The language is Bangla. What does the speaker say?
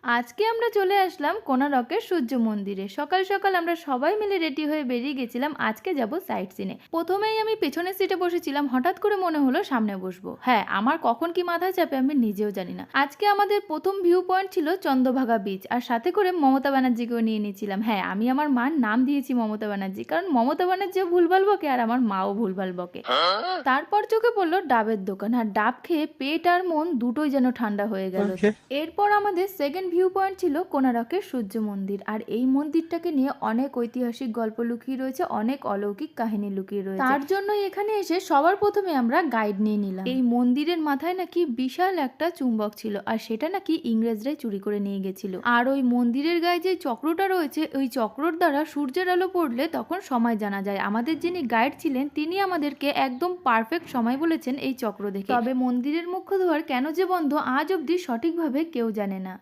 আজকে আমরা চলে আসলাম কোনারকের সূর্য মন্দিরে। সকাল সকাল আমরা সবাই মিলে রেডি হয়ে বেরিয়ে গেছিলাম আজকে যাব সাইট সিনে। প্রথমেই আমি পেছনের সিটে বসেছিলাম, হঠাৎ করে মনে হলো সামনে বসবো। হ্যাঁ, আমার কখন কি মাথায় চাপে আমি নিজেও জানি না। আজকে আমাদের প্রথম ভিউ পয়েন্ট ছিল চন্দ্রভাগা বিচ, আর সাথে করে মমতা ব্যানার্জিকেও নিয়ে নিয়েছিলাম। হ্যাঁ, আমি আমার মার নাম দিয়েছি মমতা ব্যানার্জি, কারণ মমতা ব্যানার্জিও ভুলভাল বকে আর আমার মাও ভুলভাল বকে। তারপর চোখে পড়লো ডাবের দোকান, আর ডাব খেয়ে পেট আর মন দুটোই যেন ঠান্ডা হয়ে গেল। ওকে। এরপর আমাদের সেকেন্ড ভিউ পয়েন্ট ছিল কোনারকের সূর্য মন্দির, আর এই মন্দিরটাকে নিয়ে অনেক ঐতিহাসিক গল্প লুকিয়ে রয়েছে, অনেক অলৌকিক কাহিনী লুকিয়ে রয়েছে। তার জন্যই এখানে এসে সবার প্রথমে আমরা গাইড নিয়ে নিলাম। এই মন্দিরের মাথায় নাকি বিশাল একটা চুম্বক ছিল, আর সেটা নাকি ইংরেজরাই চুরি করে নিয়ে গেছিল। আর ওই মন্দিরের গায়ে যে চক্রটা রয়েছে, ওই চক্রর দ্বারা সূর্যের আলো পড়লে তখন সময় জানা যায়। আমাদের যিনি গাইড ছিলেন তিনি আমাদেরকে একদম পারফেক্ট সময় বলেছেন এই চক্র দেখে। তবে মন্দিরের মুখ্য দ্বার কেন যে বন্ধ আজ অব্দি সঠিকভাবে কেউ জানে না।